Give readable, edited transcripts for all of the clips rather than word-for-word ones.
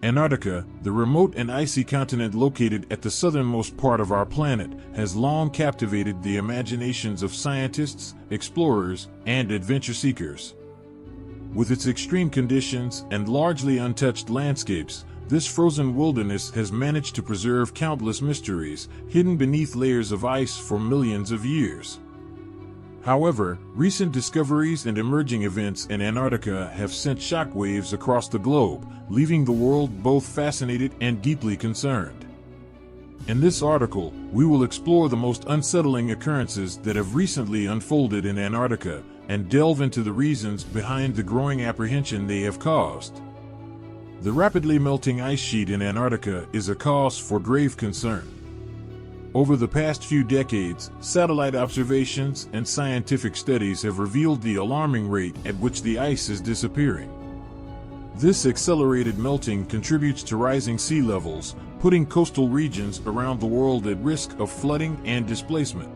Antarctica, the remote and icy continent located at the southernmost part of our planet, has long captivated the imaginations of scientists, explorers, and adventure seekers. With its extreme conditions and largely untouched landscapes, this frozen wilderness has managed to preserve countless mysteries hidden beneath layers of ice for millions of years. However, recent discoveries and emerging events in Antarctica have sent shockwaves across the globe, leaving the world both fascinated and deeply concerned. In this article, we will explore the most unsettling occurrences that have recently unfolded in Antarctica and delve into the reasons behind the growing apprehension they have caused. The rapidly melting ice sheet in Antarctica is a cause for grave concern. Over the past few decades, satellite observations and scientific studies have revealed the alarming rate at which the ice is disappearing. This accelerated melting contributes to rising sea levels, putting coastal regions around the world at risk of flooding and displacement.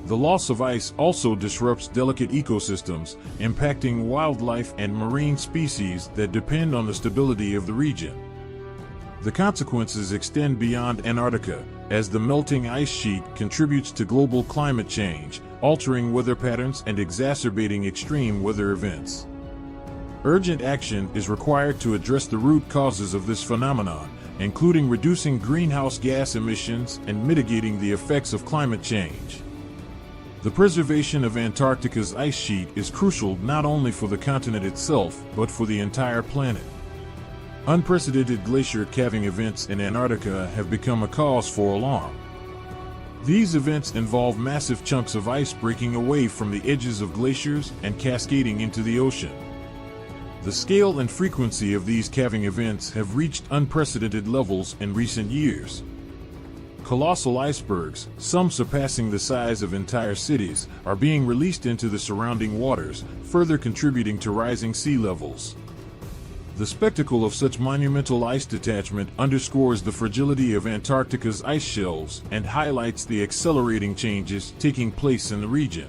The loss of ice also disrupts delicate ecosystems, impacting wildlife and marine species that depend on the stability of the region. The consequences extend beyond Antarctica, as the melting ice sheet contributes to global climate change, altering weather patterns and exacerbating extreme weather events. Urgent action is required to address the root causes of this phenomenon, including reducing greenhouse gas emissions and mitigating the effects of climate change. The preservation of Antarctica's ice sheet is crucial not only for the continent itself, but for the entire planet. Unprecedented glacier calving events in Antarctica have become a cause for alarm. These events involve massive chunks of ice breaking away from the edges of glaciers and cascading into the ocean. The scale and frequency of these calving events have reached unprecedented levels in recent years. Colossal icebergs, some surpassing the size of entire cities, are being released into the surrounding waters, further contributing to rising sea levels. The spectacle of such monumental ice detachment underscores the fragility of Antarctica's ice shelves and highlights the accelerating changes taking place in the region.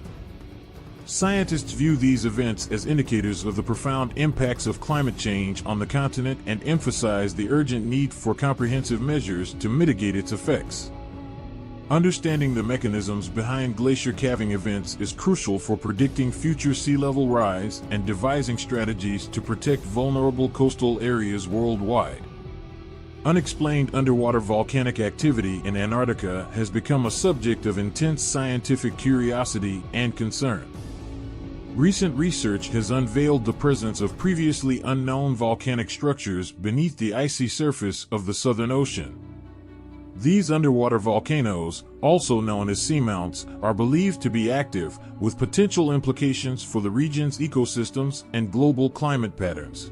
Scientists view these events as indicators of the profound impacts of climate change on the continent and emphasize the urgent need for comprehensive measures to mitigate its effects. Understanding the mechanisms behind glacier calving events is crucial for predicting future sea level rise and devising strategies to protect vulnerable coastal areas worldwide. Unexplained underwater volcanic activity in Antarctica has become a subject of intense scientific curiosity and concern. Recent research has unveiled the presence of previously unknown volcanic structures beneath the icy surface of the Southern Ocean. These underwater volcanoes, also known as seamounts, are believed to be active, with potential implications for the region's ecosystems and global climate patterns.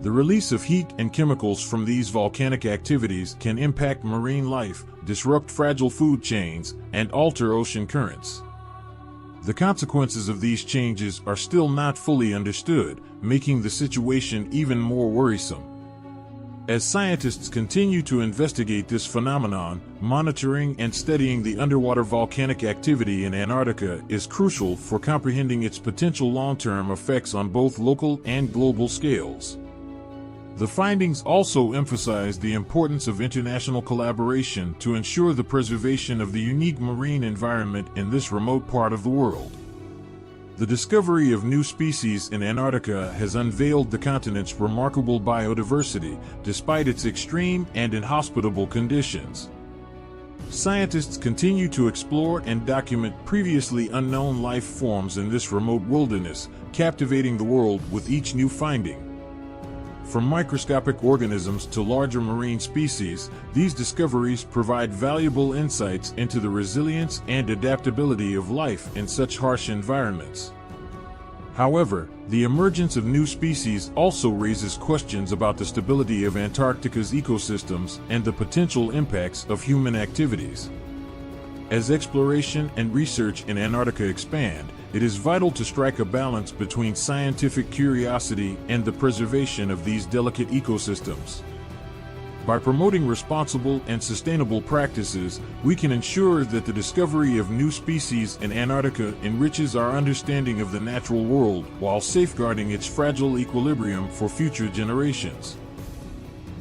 The release of heat and chemicals from these volcanic activities can impact marine life, disrupt fragile food chains, and alter ocean currents. The consequences of these changes are still not fully understood, making the situation even more worrisome. As scientists continue to investigate this phenomenon, monitoring and studying the underwater volcanic activity in Antarctica is crucial for comprehending its potential long-term effects on both local and global scales. The findings also emphasize the importance of international collaboration to ensure the preservation of the unique marine environment in this remote part of the world. The discovery of new species in Antarctica has unveiled the continent's remarkable biodiversity, despite its extreme and inhospitable conditions. Scientists continue to explore and document previously unknown life forms in this remote wilderness, captivating the world with each new finding. From microscopic organisms to larger marine species, these discoveries provide valuable insights into the resilience and adaptability of life in such harsh environments. However, the emergence of new species also raises questions about the stability of Antarctica's ecosystems and the potential impacts of human activities. As exploration and research in Antarctica expand, it is vital to strike a balance between scientific curiosity and the preservation of these delicate ecosystems. By promoting responsible and sustainable practices, we can ensure that the discovery of new species in Antarctica enriches our understanding of the natural world while safeguarding its fragile equilibrium for future generations.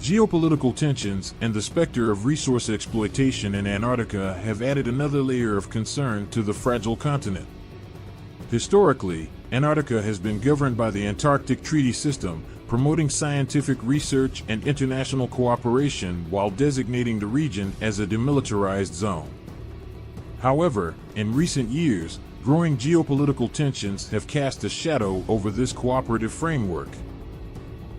Geopolitical tensions and the specter of resource exploitation in Antarctica have added another layer of concern to the fragile continent. Historically, Antarctica has been governed by the Antarctic Treaty System, promoting scientific research and international cooperation while designating the region as a demilitarized zone. However, in recent years, growing geopolitical tensions have cast a shadow over this cooperative framework.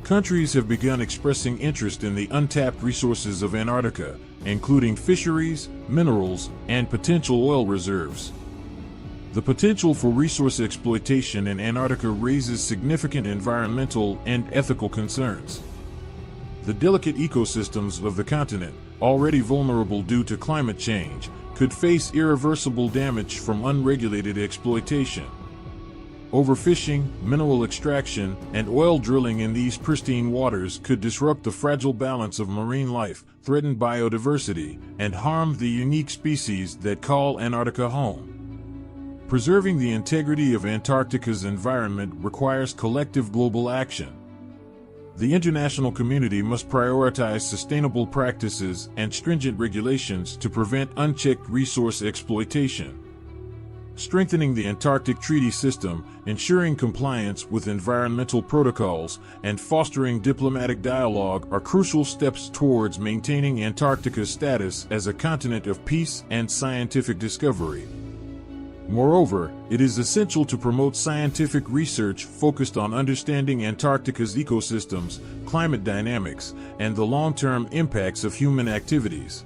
Countries have begun expressing interest in the untapped resources of Antarctica, including fisheries, minerals, and potential oil reserves. The potential for resource exploitation in Antarctica raises significant environmental and ethical concerns. The delicate ecosystems of the continent, already vulnerable due to climate change, could face irreversible damage from unregulated exploitation. Overfishing, mineral extraction, and oil drilling in these pristine waters could disrupt the fragile balance of marine life, threaten biodiversity, and harm the unique species that call Antarctica home. Preserving the integrity of Antarctica's environment requires collective global action. The international community must prioritize sustainable practices and stringent regulations to prevent unchecked resource exploitation. Strengthening the Antarctic Treaty System, ensuring compliance with environmental protocols, and fostering diplomatic dialogue are crucial steps towards maintaining Antarctica's status as a continent of peace and scientific discovery. Moreover, it is essential to promote scientific research focused on understanding Antarctica's ecosystems, climate dynamics, and the long-term impacts of human activities.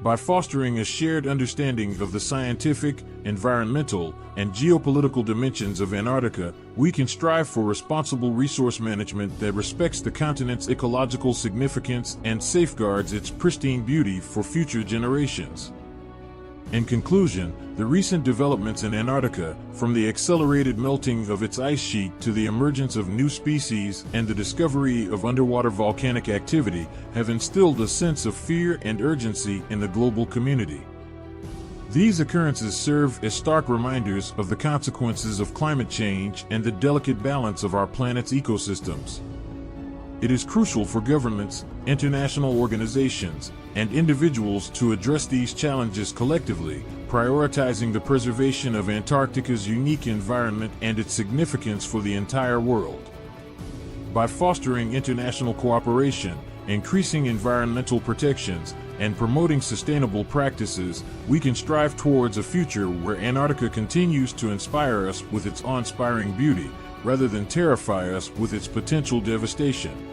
By fostering a shared understanding of the scientific, environmental, and geopolitical dimensions of Antarctica, we can strive for responsible resource management that respects the continent's ecological significance and safeguards its pristine beauty for future generations. In conclusion, the recent developments in Antarctica, from the accelerated melting of its ice sheet to the emergence of new species and the discovery of underwater volcanic activity, have instilled a sense of fear and urgency in the global community. These occurrences serve as stark reminders of the consequences of climate change and the delicate balance of our planet's ecosystems. It is crucial for governments, international organizations, and individuals to address these challenges collectively, prioritizing the preservation of Antarctica's unique environment and its significance for the entire world. By fostering international cooperation, increasing environmental protections, and promoting sustainable practices, we can strive towards a future where Antarctica continues to inspire us with its awe-inspiring beauty, rather than terrify us with its potential devastation.